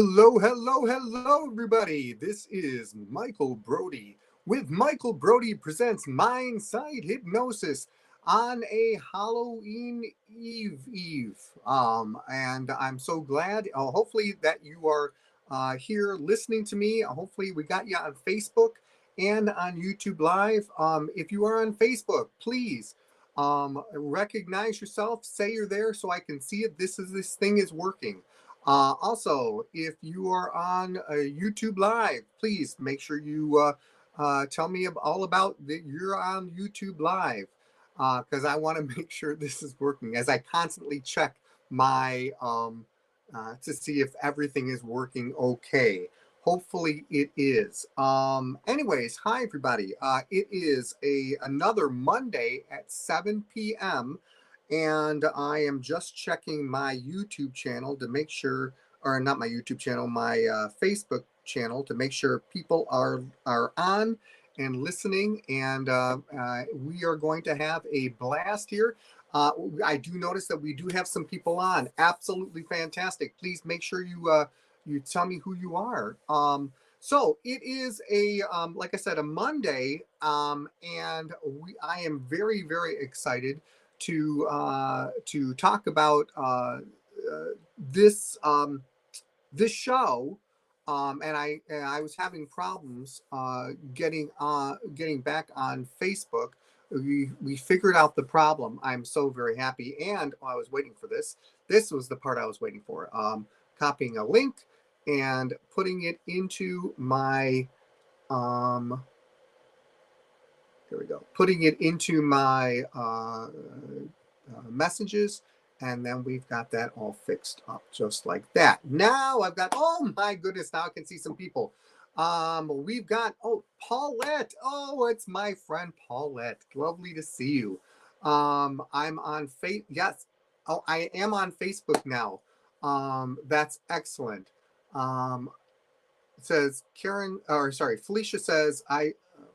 Hello, hello, hello, everybody. This is Michael Brody with Michael Brody Presents Mindside Hypnosis on a Halloween Eve. And I'm so glad, hopefully, that you are here listening to me. Hopefully, we got you on Facebook and on YouTube Live. If you are on Facebook, please recognize yourself, say you're there so I can see it. This thing is working. Also, if you are on YouTube Live, please make sure you tell me all about that you're on YouTube Live, because I want to make sure this is working as I constantly check my to see if everything is working okay. Hopefully it is. Anyways, hi everybody. It is another Monday at 7 p.m. and I am just checking my YouTube channel to make sure, or not my YouTube channel, my Facebook channel to make sure people are on and listening, and we are going to have a blast here. I do notice that we do have some people on. Absolutely fantastic. Please make sure you tell me who you are. So it is like I said, a Monday, and I am very, very excited to talk about this show, and I was having problems getting back on Facebook. We figured out the problem. I'm so very happy, and I was waiting for this. This was the part I was waiting for. Copying a link and putting it into my here we go. Putting it into my messages, and then we've got that all fixed up just like that. Now I've got, oh my goodness, now I can see some people. We've got, Paulette. Oh, it's my friend Paulette. Lovely to see you. I'm on yes. Oh, I am on Facebook now. That's excellent. It says Felicia says,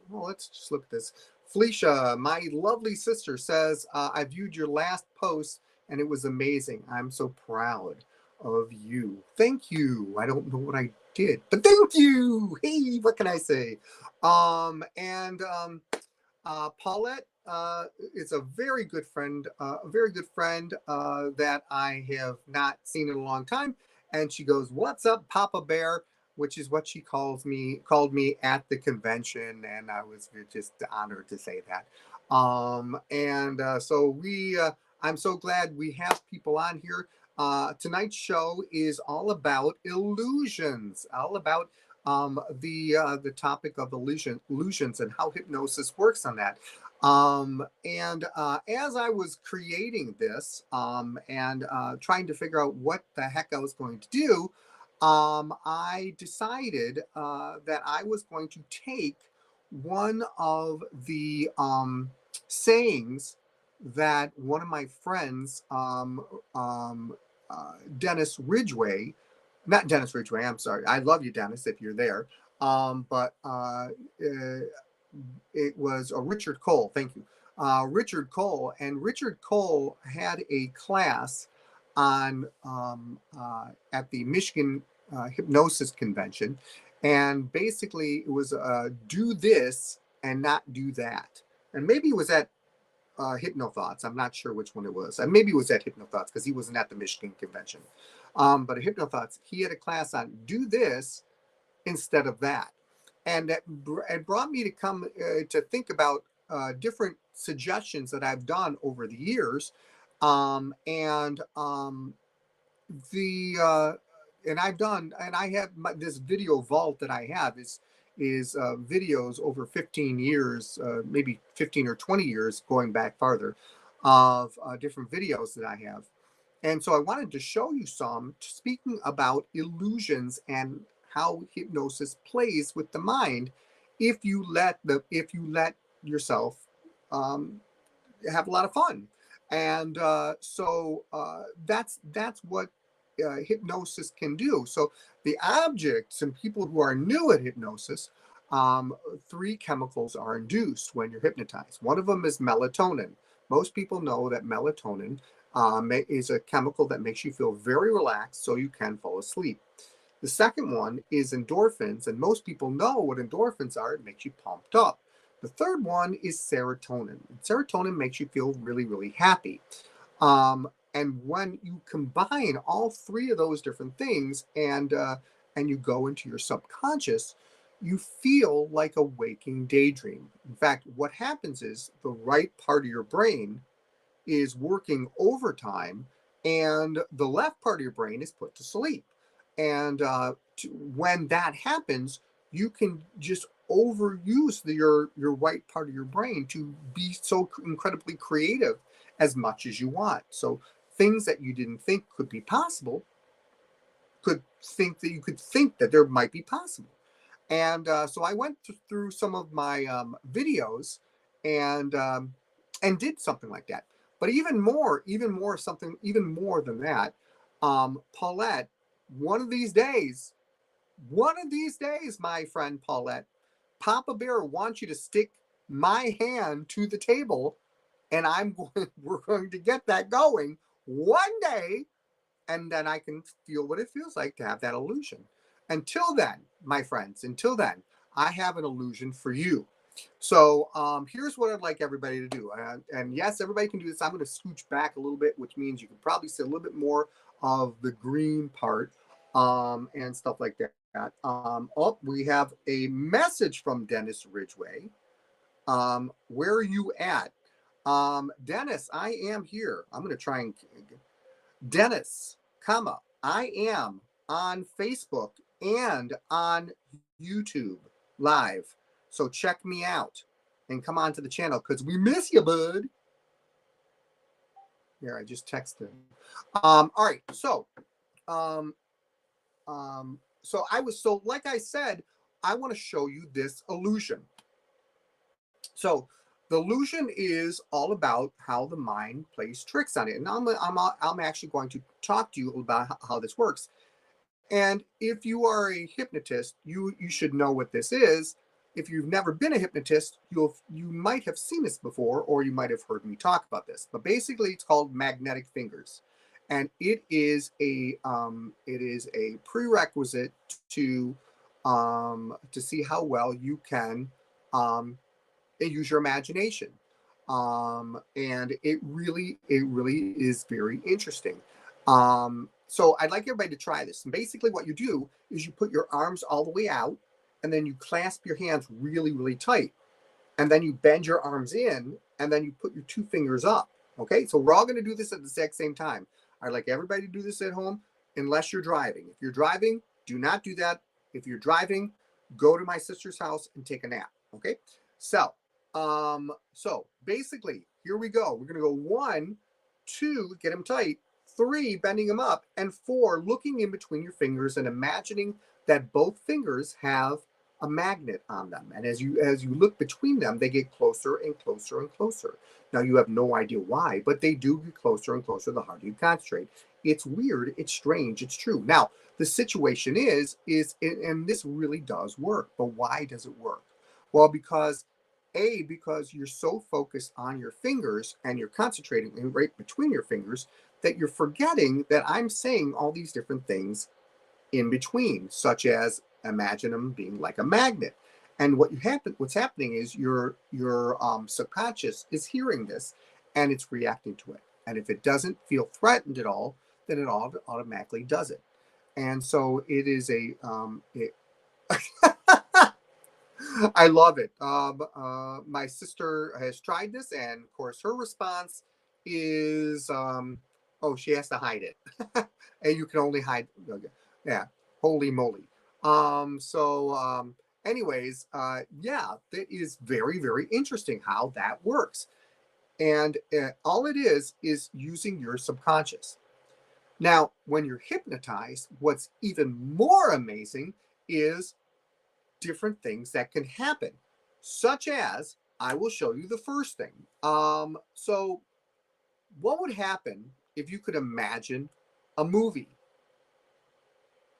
well, let's just look at this. Felicia, my lovely sister, says, I viewed your last post and it was amazing. I'm so proud of you. Thank you. I don't know what I did, but thank you. Hey, what can I say? Paulette is a very good friend, that I have not seen in a long time. And she goes, "What's up, Papa Bear?" Which is what she called me at the convention, and I was just honored to say that. I'm so glad we have people on here. Tonight's show is all about illusions, all about the topic of illusions and how hypnosis works on that. As I was creating this and trying to figure out what the heck I was going to do, I decided that I was going to take one of the sayings that one of my friends, Dennis Ridgway, not Dennis Ridgway, I'm sorry. I love you, Dennis, if you're there. It was Richard Cole. Thank you. Richard Cole. And Richard Cole had a class on at the Michigan Hypnosis Convention. And basically it was do this and not do that. And maybe it was at Hypnothoughts. I'm not sure which one it was. And maybe it was at Hypnothoughts because he wasn't at the Michigan Convention. But at Hypnothoughts, he had a class on do this instead of that. And it brought me to come to think about different suggestions that I've done over the years. And I have this video vault that I have is videos over 15 years, maybe 15 or 20 years going back farther, of different videos that I have. And so I wanted to show you some, speaking about illusions and how hypnosis plays with the mind if you let yourself have a lot of fun. And so that's what hypnosis can do. So the objects and people who are new at hypnosis, 3 chemicals are induced when you're hypnotized. One of them is melatonin. Most people know that melatonin is a chemical that makes you feel very relaxed so you can fall asleep. The second one is endorphins, and most people know what endorphins are. It makes you pumped up. The third one is serotonin. Serotonin makes you feel really, really happy. And when you combine all three of those different things and you go into your subconscious, you feel like a waking daydream. In fact, what happens is the right part of your brain is working overtime, and the left part of your brain is put to sleep. And when that happens, you can just overuse your right part of your brain to be so incredibly creative as much as you want. So things that you didn't think could be possible could think that you could think that there might be possible. And so I went through some of my videos and did something like that. But even more than that, Paulette, one of these days, my friend Paulette, Papa Bear wants you to stick my hand to the table, and we're going to get that going one day, and then I can feel what it feels like to have that illusion. Until then, my friends, I have an illusion for you. So here's what I'd like everybody to do. And yes, everybody can do this. I'm going to scooch back a little bit, which means you can probably see a little bit more of the green part and stuff like that. We have a message from Dennis Ridgway. Where are you at? Dennis, I am here. I'm going to try and Dennis, I am on Facebook and on YouTube live. So check me out and come on to the channel because we miss you, bud. Here, I just texted. All right. So like I said, I want to show you this illusion. So the illusion is all about how the mind plays tricks on it. And I'm actually going to talk to you about how this works. And if you are a hypnotist, you should know what this is. If you've never been a hypnotist, you might have seen this before, or you might have heard me talk about this. But basically, it's called magnetic fingers, and it is a prerequisite to see how well you can use your imagination. And it really is very interesting. So I'd like everybody to try this. And basically what you do is you put your arms all the way out, and then you clasp your hands really, really tight. And then you bend your arms in, and then you put your two fingers up. Okay, so we're all going to do this at the exact same time. I'd like everybody to do this at home, unless you're driving. If you're driving, do not do that. If you're driving, go to my sister's house and take a nap. Okay, so basically, here we go. We're going to go 1, 2, get them tight, 3, bending them up, and 4, looking in between your fingers and imagining that both fingers have a magnet on them. And as you look between them, they get closer and closer and closer. Now, you have no idea why, but they do get closer and closer the harder you concentrate. It's weird. It's strange. It's true. Now, the situation is, and this really does work. But why does it work? Well, because you're so focused on your fingers and you're concentrating right between your fingers that you're forgetting that I'm saying all these different things in between, such as imagine them being like a magnet. And what's happening is your subconscious is hearing this, and it's reacting to it. And if it doesn't feel threatened at all, then it automatically does it. And so it is I love it. My sister has tried this, and of course, her response is, she has to hide it, and you can only hide. Yeah, holy moly. Anyways, that is very, very interesting how that works, and all it is using your subconscious. Now, when you're hypnotized, what's even more amazing is different things that can happen, such as I will show you the first thing. So what would happen if you could imagine a movie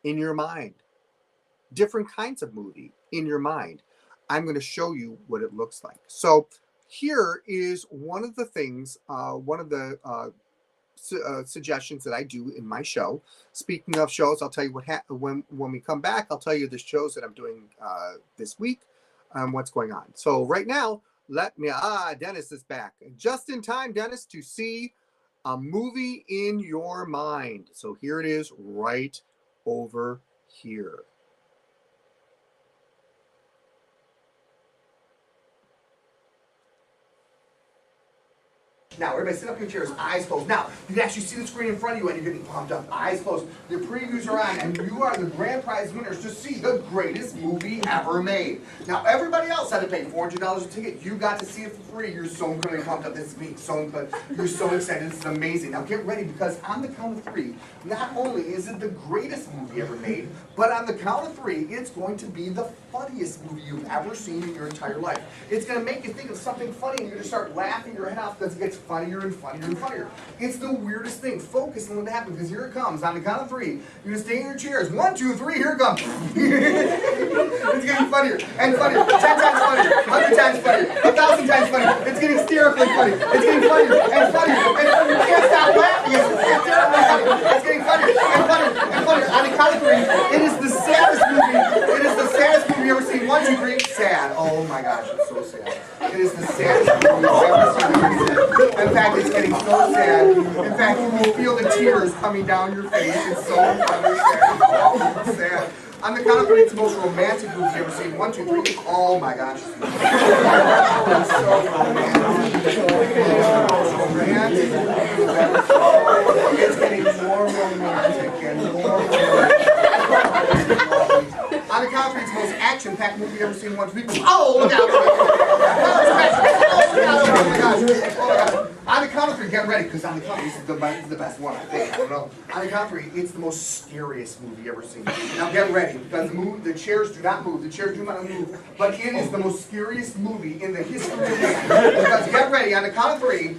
in your mind, different kinds of movie in your mind? I'm going to show you what it looks like. So here is one of the things, one of the suggestions that I do in my show. Speaking of shows, I'll tell you when we come back. I'll tell you the shows that I'm doing this week, what's going on. So right now, Dennis is back just in time, Dennis, to see a movie in your mind. So here it is, right over here. Now, everybody sit up in your chairs, eyes closed. Now, you can actually see the screen in front of you and you're getting pumped up. Eyes closed. The previews are on and you are the grand prize winners to see the greatest movie ever made. Now, everybody else had to pay $400 a ticket. You got to see it for free. You're so incredibly pumped up. This is me, so good. You're so excited. This is amazing. Now, get ready because on the count of three, not only is it the greatest movie ever made, but on the count of three, it's going to be the funniest movie you've ever seen in your entire life. It's going to make you think of something funny and you're going to start laughing your head off because it gets funnier and funnier and funnier. It's the weirdest thing. Focus on what happens because here it comes. On the count of three, you're going to stay in your chairs. 1, 2, 3, here it comes. It's getting funnier and funnier. 10 times funnier. 100 times funnier. 1,000 times funnier. It's getting hysterically funny. It's getting funnier and funnier. And you can't stop laughing. It's hysterically funny. It's getting funnier and funnier and funnier. On the count of three, it is the saddest movie. It is the saddest movie you've ever seen. 1, 2, 3, sad. Oh my gosh, it's so sad. It is the saddest movie you've ever seen. In fact, it's getting so sad. In fact, you will feel the tears coming down your face. It's so sad. It's sad. On the count of three, it's the most romantic movie you've ever seen. 1, 2, 3. Oh my gosh. It's so romantic. It's getting more romantic and more romantic. On the count of three, it's the most action-packed movie you've ever seen. 1, 2, 3. Oh, look out! Oh my gosh! Oh my gosh! On the count of three, get ready, because on the count of three, this is the best one, I think. I don't know. On the count of three, it's the most scariest movie you've ever seen. Now get ready, because the chairs do not move. The chairs do not move. But it is the most scariest movie in the history of man. Because get ready, on the count of three,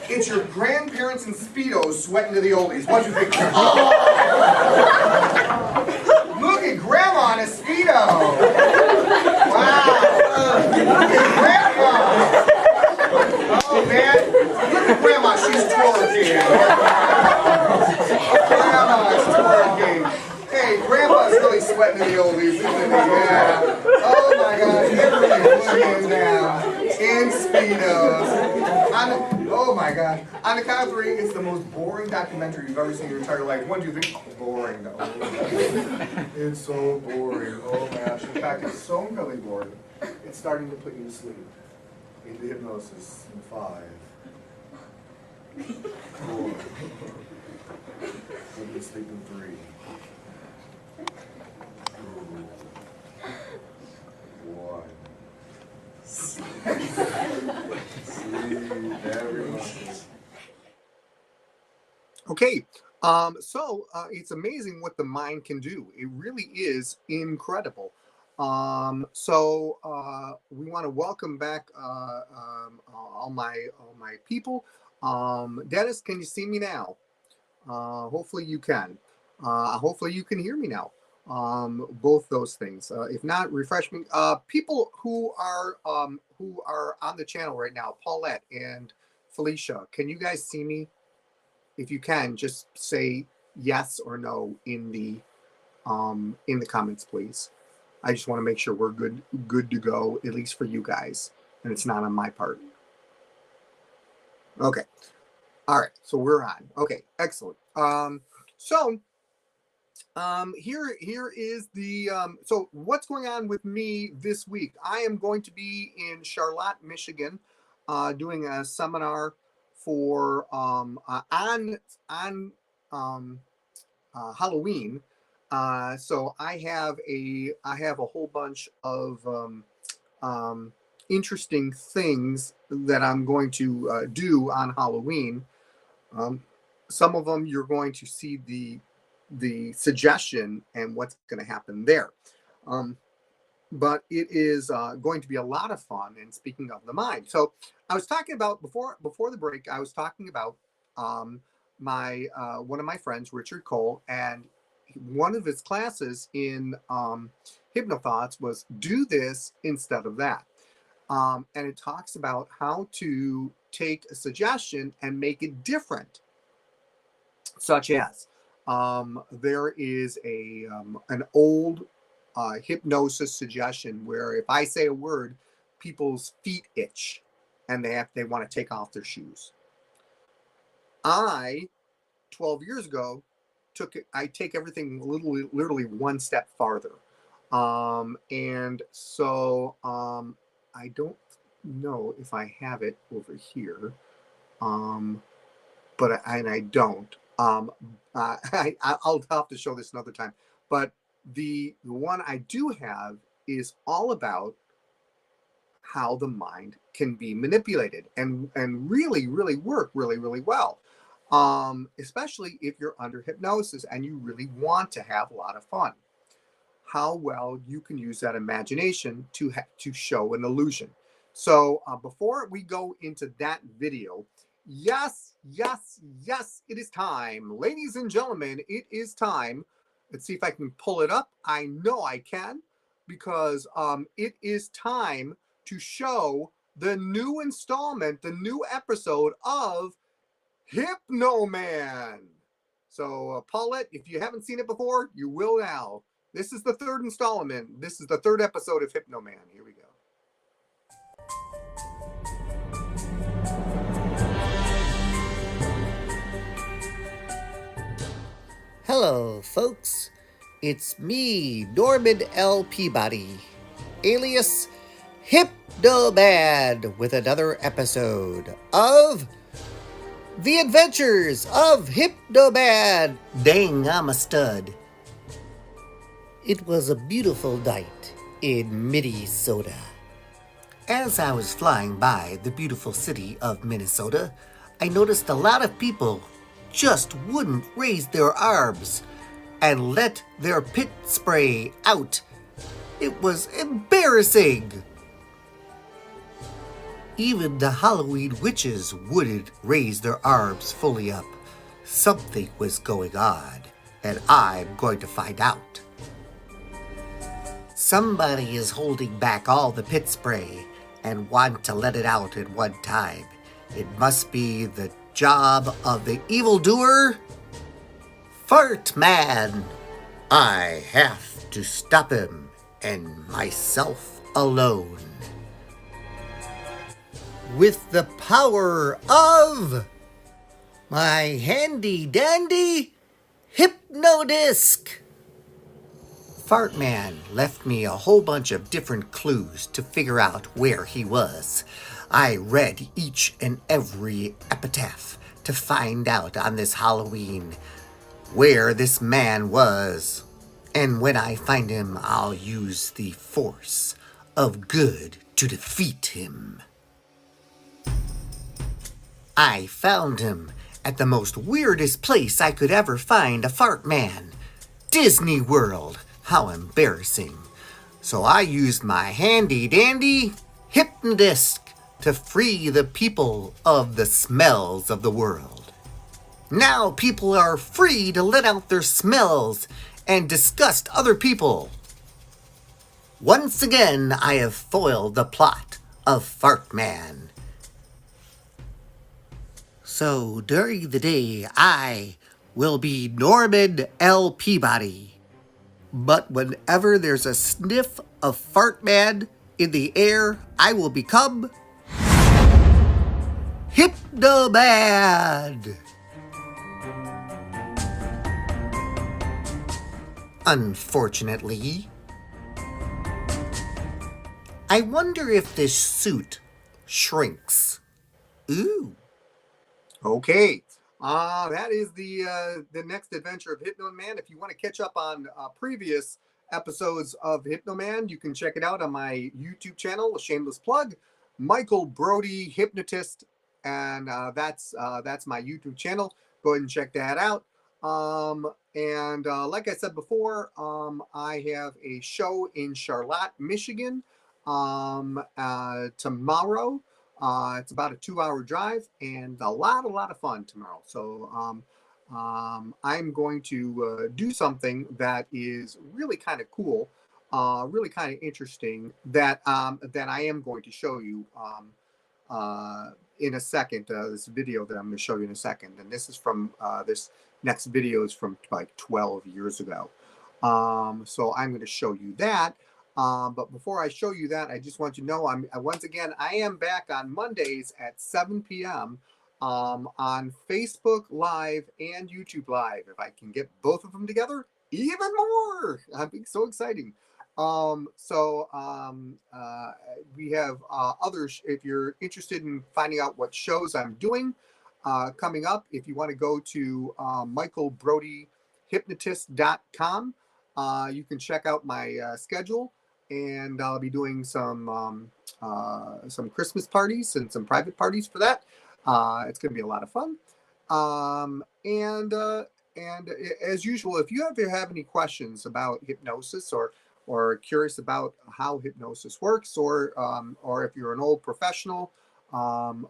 it's your grandparents in Speedos sweating to the oldies. 1, 2, 3. Oh! Look at Grandma in a Speedo! Wow! Look at Grandma! Oh man, look at Grandma, she's twerking. Grandma's twerking. Hey, Grandpa's really sweating in the oldies, isn't he? Yeah. Oh my gosh, everybody's looking down in Speedos. Oh my gosh. On the count of three, it's the most boring documentary you've ever seen in your entire life. 1, 2, 3. Oh, boring. Oh, it's so boring. Oh my gosh. In fact, it's so incredibly boring. It's starting to put you to sleep. Into hypnosis in 5, 4. Put you to sleep in 3, 2, 1. Sleep, everyone. Okay, so it's amazing what the mind can do. It really is incredible. So we want to welcome back all my people. Dennis, can you see me now? Hopefully you can. Hopefully you can hear me now. Both those things. If not, refresh me. People who are on the channel right now, Paulette and Felicia, can you guys see me? If you can, just say yes or no in the comments, please. I just want to make sure we're good to go, at least for you guys, and it's not on my part. Okay. All right. So we're on. Okay. Excellent. Here is the so what's going on with me this week. I am going to be in Charlotte, Michigan, doing a seminar for on Halloween. So I have a whole bunch of interesting things that I'm going to do on Halloween. Some of them you're going to see the suggestion and what's going to happen there. But it is going to be a lot of fun. And speaking of the mind, so I was talking about before the break, I was talking about my one of my friends, Richard Cole, and one of his classes in Hypnothoughts was do this instead of that. And it talks about how to take a suggestion and make it different such as there is an old hypnosis suggestion where if I say a word, people's feet itch and they want to take off their shoes. I 12 years ago I take everything literally one step farther. And so I don't know if I have it over here. But I don't. I'll have to show this another time. But the one I do have is all about how the mind can be manipulated and really work really well. Especially if you're under hypnosis and you really want to have a lot of fun. How well you can use that imagination to show an illusion. So before we go into that video, yes, it is time. Ladies and gentlemen, it is time. Let's see if I can pull it up. I know I can, because it is time to show the new installment, the new episode of Hypnoman. So Paulette, if you haven't seen it before, you will now. This is the third installment. This is the third episode of Hypnoman. Here we go. Hello, folks. It's me, Norman L. Peabody, alias Hypnoman, with another episode of The Adventures of Hypnoman. Dang, I'm a stud. It was a beautiful night in Minnesota. As I was flying by the beautiful city of Minnesota, I noticed a lot of people just wouldn't raise their arms and let their pit spray out. It was embarrassing. Even the Halloween witches wouldn't raise their arms fully up. Something was going on, and I'm going to find out. Somebody is holding back all the pit spray and want to let it out at one time. It must be the job of the evildoer, Fart Man. I have to stop him, and myself alone. With the power of my handy-dandy Hypnodisc. Fart Man left me a whole bunch of different clues to figure out where he was. I read each and every epitaph to find out on this Halloween where this man was. And when I find him, I'll use the force of good to defeat him. I found him at the most weirdest place I could ever find a fart man. Disney World. How embarrassing. So I used my handy-dandy Hypnodisc to free the people of the smells of the world. Now people are free to let out their smells and disgust other people. Once again, I have foiled the plot of Fart Man. So during the day, I will be Norman L. Peabody. But whenever there's a sniff of Fart Man in the air, I will become Hypnoman. Unfortunately, I wonder if this suit shrinks. Ooh. Okay. That is the next adventure of Hypnoman. If you want to catch up on previous episodes of Hypnoman, you can check it out on my YouTube channel, a shameless plug, Michael Brody Hypnotist, and that's my YouTube channel. Go ahead and check that out. And like I said before, I have a show in Charlotte, Michigan, tomorrow. It's about a 2-hour drive and a lot of fun tomorrow. So I'm going to do something that is really kind of cool, really kind of interesting, that I am going to show you in a second. This video that I'm going to show you in a second, and this is from this next video is from like 12 years ago. So I'm going to show you that. But before I show you that, I just want you to know once again, I am back on Mondays at 7 p.m. On Facebook Live and YouTube Live. If I can get both of them together, even more. I'm so exciting. We have others. If you're interested in finding out what shows I'm doing coming up, if you want to go to michaelbrodyhypnotist.com, you can check out my schedule, and I'll be doing some Christmas parties and some private parties for that. It's going to be a lot of fun. And as usual, if you ever have any questions about hypnosis or curious about how hypnosis works, or if you're an old professional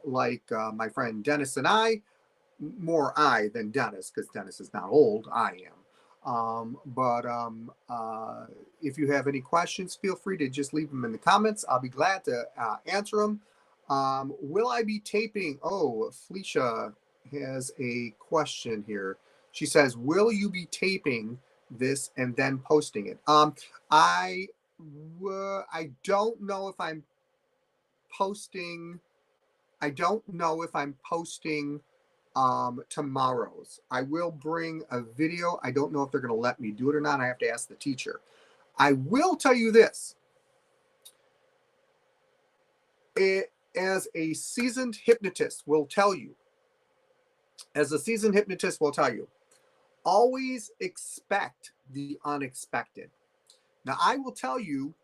like my friend Dennis and I, more I than Dennis, because Dennis is not old, I am. If you have any questions, feel free to just leave them in the comments. I'll be glad to answer them. Will I be taping? Oh, Felicia has a question here. She says, will you be taping this and then posting it? I don't know if I'm posting. I don't know if I'm posting tomorrow's. I will bring a video. I don't know if they're going to let me do it or not. I have to ask the teacher. I will tell you this. As a seasoned hypnotist will tell you, always expect the unexpected. Now, I will tell you,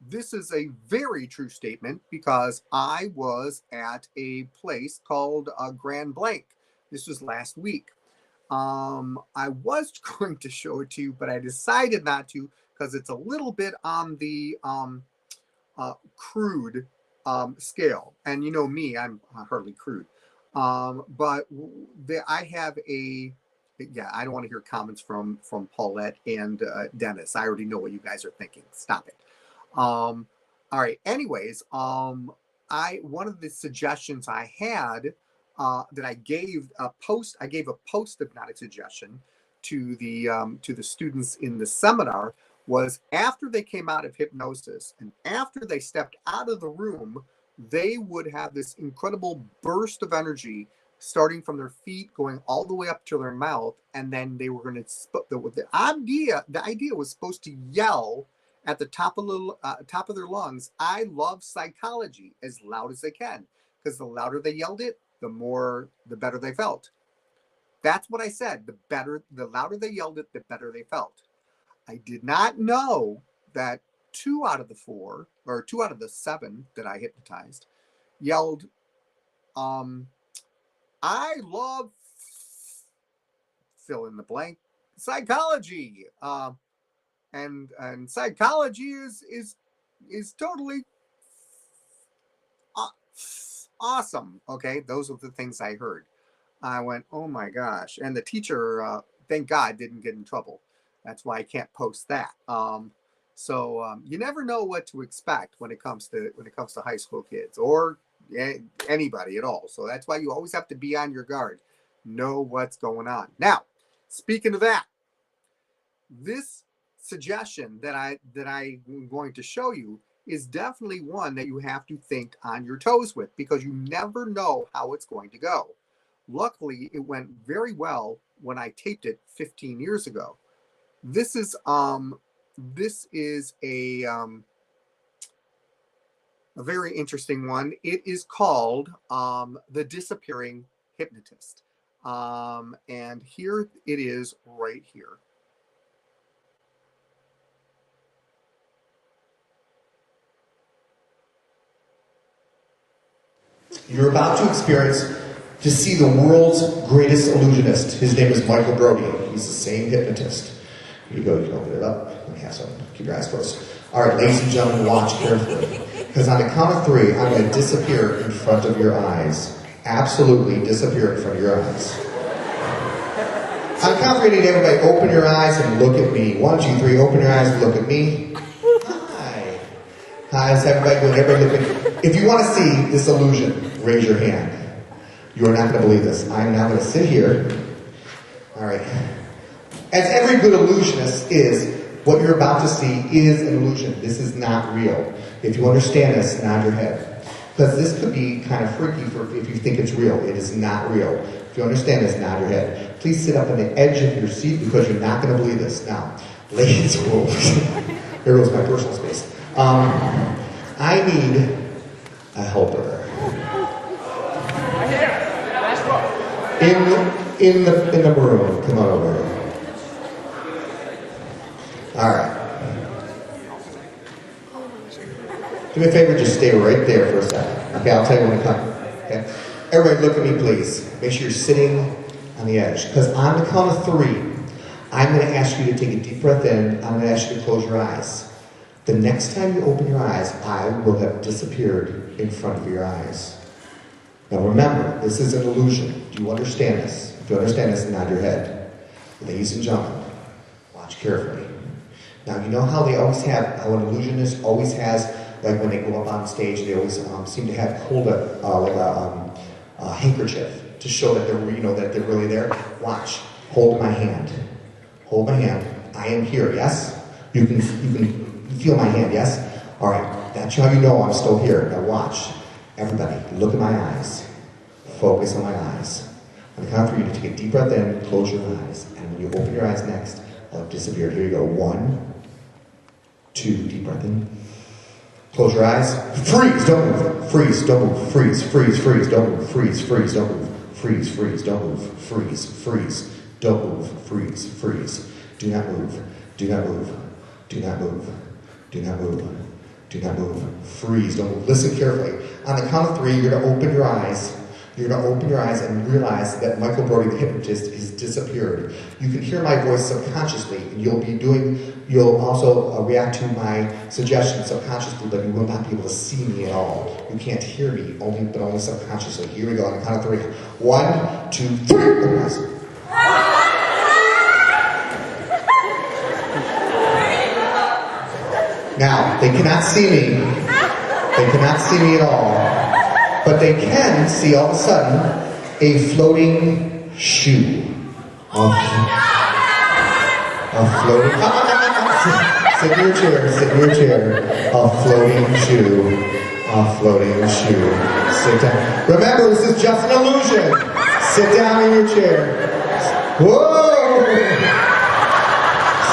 this is a very true statement, because I was at a place called Grand Blanc. This was last week. I was going to show it to you, but I decided not to, because it's a little bit on the crude scale. And you know me, I'm hardly crude. But I have a... Yeah, I don't want to hear comments from Paulette and Dennis. I already know what you guys are thinking. Stop it. All right. Anyways, one of the suggestions I had that I gave a post, if not a suggestion, to the students in the seminar, was after they came out of hypnosis and after they stepped out of the room, they would have this incredible burst of energy starting from their feet, going all the way up to their mouth, and then they were going to the idea was supposed to yell at the top of their lungs, "I love psychology," as loud as they can, because the louder they yelled it, the better they felt. That's what I said. The louder they yelled it, the better they felt. I did not know that 2 out of the 7 that I hypnotized yelled, "I love fill in the blank psychology," and psychology is totally awesome. Okay, those are the things I heard. I went, oh my gosh! And the teacher, thank God, didn't get in trouble. That's why I can't post that. So you never know what to expect when it comes to high school kids or anybody at all. So that's why you always have to be on your guard, know what's going on. Now, speaking of that, this suggestion that I'm going to show you is definitely one that you have to think on your toes with, because you never know how it's going to go. Luckily, it went very well when I taped it 15 years ago. This is a very interesting one. It is called The Disappearing Hypnotist. And here it is right here. You're about to see the world's greatest illusionist. His name is Michael Brody. He's the same hypnotist. Here you go, you can open it up. Let me have some. Keep your eyes closed. All right, ladies and gentlemen, watch carefully. Because on the count of 3, I'm going to disappear in front of your eyes. Absolutely disappear in front of your eyes. On the count of 3, everybody open your eyes and look at me. 1, 2, 3, open your eyes and look at me. Hi. How's everybody doing? Everybody look at me. If you want to see this illusion, raise your hand. You are not going to believe this. I'm now going to sit here. All right. As every good illusionist is, what you're about to see is an illusion. This is not real. If you understand this, nod your head. Because this could be kind of freaky if you think it's real. It is not real. If you understand this, nod your head. Please sit up on the edge of your seat because you're not going to believe this. Now, ladies, here goes my personal space. I need a helper. In the room. Come on over. All right. Do me a favor, just stay right there for a second. Okay, I'll tell you when to come. Okay? Everybody look at me, please. Make sure you're sitting on the edge. Because on the count of 3, I'm going to ask you to take a deep breath in. I'm going to ask you to close your eyes. The next time you open your eyes, I will have disappeared in front of your eyes. Now remember, this is an illusion. Do you understand this? If you understand this, nod your head. Ladies and gentlemen, watch carefully. Now, you know how they always have, how an illusionist always has, like when they go up on stage, they always seem to hold a handkerchief to show that they're really there. Watch. Hold my hand. Hold my hand. I am here. Yes. You can feel my hand. Yes. All right. That's how you know I'm still here. Now watch. Everybody, look at my eyes. Focus on my eyes. On the count of 3, you take a deep breath in, close your eyes, and when you open your eyes next, I'll have disappeared. Here you go. 1, 2, deep breath in. Close your eyes. Freeze, don't move. Freeze, don't move. Freeze, freeze, freeze, don't move. Freeze, freeze, don't move. Freeze, freeze, don't move. Freeze, freeze, don't move. Freeze, freeze. Do not move. Do not move. Do not move. Do not move. Do not move. Freeze, don't move. Listen carefully. On the count of 3, you're going to open your eyes. You're going to open your eyes and realize that Michael Brody, the hypnotist, has disappeared. You can hear my voice subconsciously, and you'll also react to my suggestions subconsciously, but you will not be able to see me at all. You can't hear me, but only subconsciously. Here we go, on the count of 3. 1, 2, 3. Open your eyes. Now, they cannot see me. They cannot see me at all. But they can see all of a sudden a floating shoe. A floating. Sit in your chair. Sit in your chair. A floating shoe. A floating shoe. Sit down. Remember, this is just an illusion. Sit down in your chair. Whoa!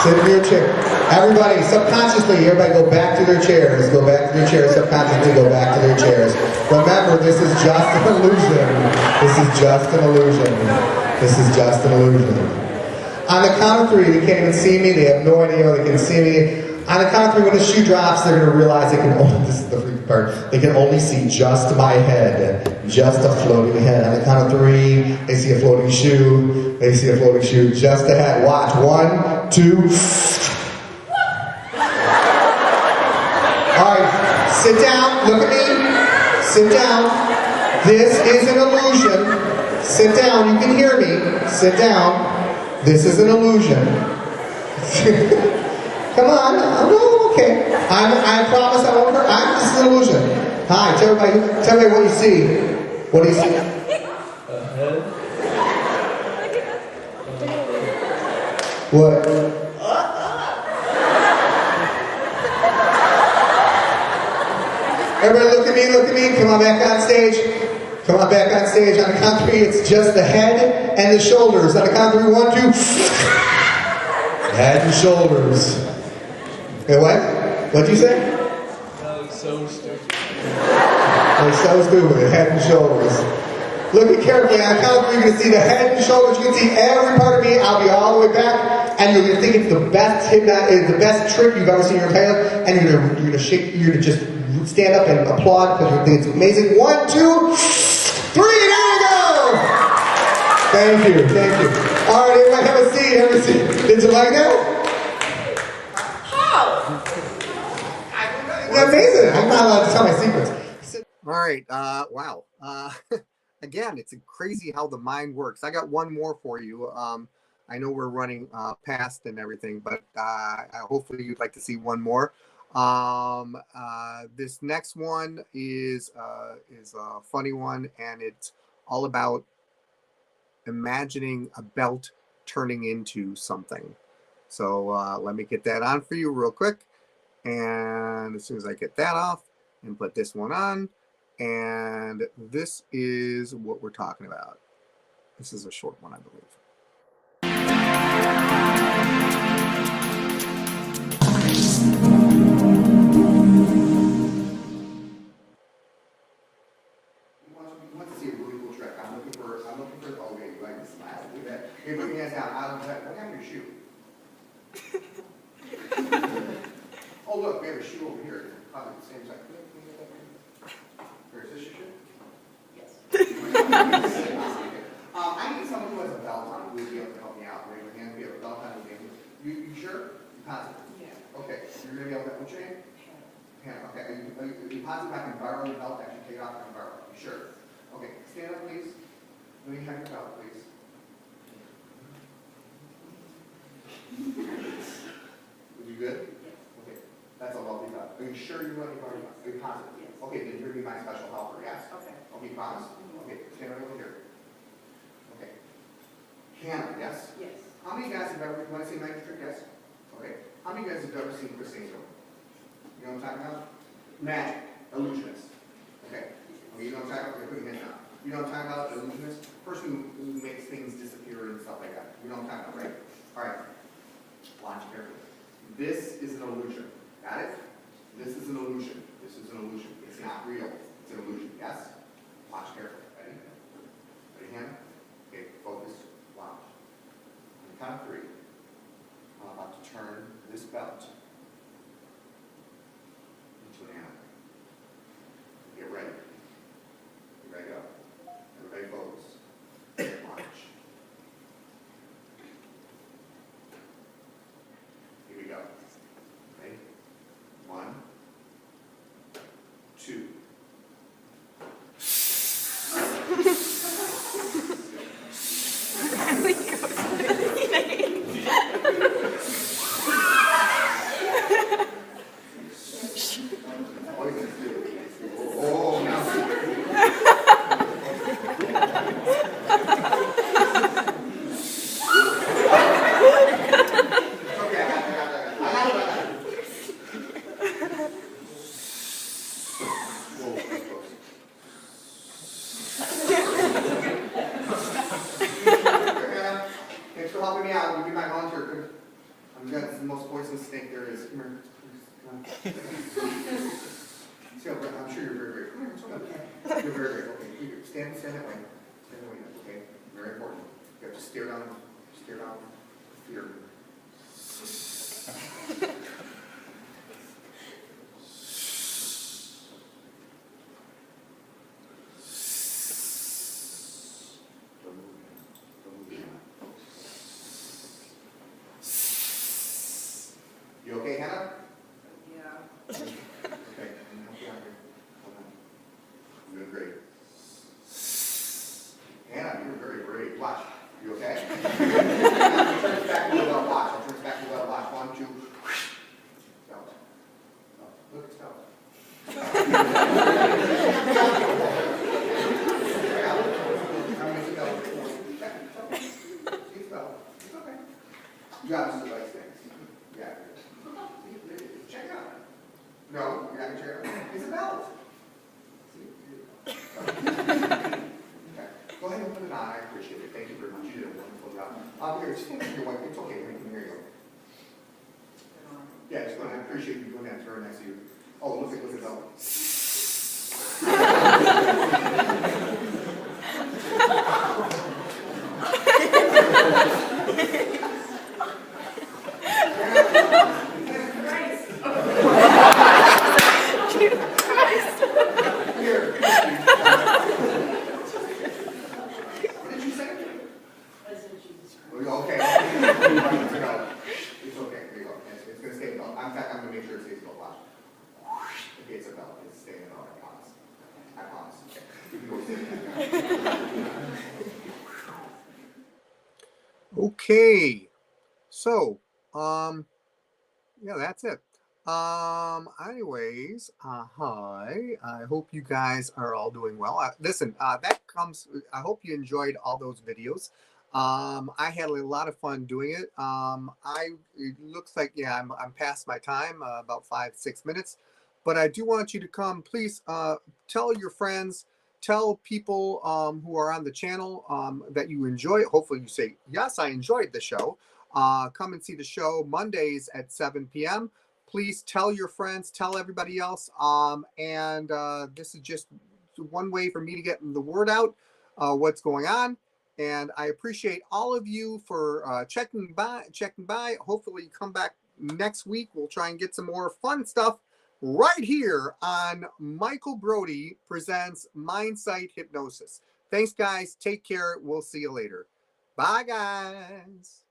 Sit in your chair. Everybody, subconsciously, everybody go back to their chairs. Go back to their chairs. Subconsciously, go back to their chairs. Remember, this is just an illusion. This is just an illusion. This is just an illusion. On the count of 3, they can't even see me. They have no idea how they can see me. On the count of 3, when the shoe drops, they're going to realize they can only, this is the freaky part, they can only see just my head. Just a floating head. On the count of 3, they see a floating shoe. They see a floating shoe just ahead. Watch. 1, 2. Sit down, look at me, sit down. This is an illusion. Sit down, you can hear me. Sit down. This is an illusion. Come on, no, okay. I promise I won't hurt. This is an illusion. Hi, tell me what you see. What do you see? What? Everybody look at me, come on back on stage. Come on back on stage. On the count of 3, it's just the head and the shoulders. On the count of 3, 1, 2. Head and shoulders. Hey, what? What'd you say? That was so stupid. Like so stupid, head and shoulders. Look at carefully, on the count of 3, you're going to see the head and shoulders. You can see every part of me. I'll be all the way back. And you're going to think it's the best trick you've ever seen in your entire life. And you're going to shake, you're going to just stand up and applaud because you think it's amazing. 1, 2, 3, there you go! Thank you, thank you. All right, everybody have a seat, have a seat. Did you like that? How? It's amazing. I'm not allowed to tell my secrets. All right, wow. Again, it's crazy how the mind works. I got one more for you. I know we're running past and everything, but hopefully you'd like to see one more. This next one is a funny one, and it's all about imagining a belt turning into something. So let me get that on for you real quick. And as soon as I get that off and put this one on, and this is what we're talking about. This is a short one, I believe. You want to see a really cool trick? I'm looking for. Oh, okay, you like to smile? Look at that. Hey, put your hands down. What happened to your shoe? Oh, look, we have a shoe over here. Probably the same size. Where is this your shoe? Yes. I need someone who has a belt on who would be able to help me out. Raise your hand if you have a belt on. You sure? You positive? Yeah. Okay, you're going to be able to, what's your name? Hannah. Okay, are you positive I can borrow your belt? Actually, take it off and borrow. You sure? Okay, stand up, please. Let me have your belt, please. Are you good? Yes. Okay, that's a lovely belt. Are you sure you want to borrow your belt? Are you positive? Yes. Okay, then you're going to be my special helper, yes? Okay. Okay, promise? Okay, stand right over here. Okay. Hannah, yes? Yes. How many guys have ever, you want to see magic trick? Yes? Okay. How many guys have ever seen Chris Angel? You know what I'm talking about? Magic. Illusionist. Okay. Okay, you know what I'm talking about? Okay, put your hand down. You know what I'm talking about? Illusionist? Person who makes things disappear and stuff like that. You know what I'm talking about, right? Alright. Watch carefully. This is an illusion. Got it? This is an illusion. This is an illusion. It's not real. It's an illusion. Yes? Watch carefully. Ready? Ready, Hannah? Okay, focus. Watch. On the count of 3. I'm about to turn this belt into an animal. Get ready. Here I go. Everybody focus. Watch. Here we go. Ready? 1, 2. Oh, now. Okay, I got it. Whoa, that's close. Thanks for helping me out. You'll be my volunteer. I'm got the most poisonous snake there is. Come here. Come on. See how I'm sure you're very brave. Come here, it's okay. You're very brave. Okay, stand that way. Stand that way. Okay, very important. You have to stare down fear. Don't move, don't move. You okay, Hannah? Yeah. Okay, I'm gonna help you out here. Hold on. You're doing great. Hannah, you're very brave. Watch. You okay? Now turn it back to the belt. Watch. I'll turn it back to the belt. Watch. 1, 2. Belt. Look, it's belt. I'm gonna make it belt. See, it's belt. It's okay. You got the right things. Yeah. Check it out. No, you're not going to check it out. It's a belt. See? Okay. Go ahead and put it on. I appreciate it. Thank you very much. You did a wonderful job. Here, just stand up to your wife. It's okay. Here you go. Yeah, just go ahead. I appreciate you doing that. It's very nice of you. Oh, look at the belt. Okay, so, yeah, that's it. Anyways, hi, I hope you guys are all doing well. Listen, I hope you enjoyed all those videos. I had a lot of fun doing it. It looks like, yeah, I'm past my time, about 5, 6 minutes, but I do want you to come. Please tell your friends, tell people who are on the channel that you enjoy it. Hopefully, you say, yes, I enjoyed the show. Come and see the show Mondays at 7 p.m. Please tell your friends, tell everybody else. And this is just one way for me to get the word out, what's going on. And I appreciate all of you for checking by. Hopefully, you come back next week. We'll try and get some more fun stuff right here on Michael Brody Presents Mindsight Hypnosis. Thanks, guys. Take care. We'll see you later. Bye, guys.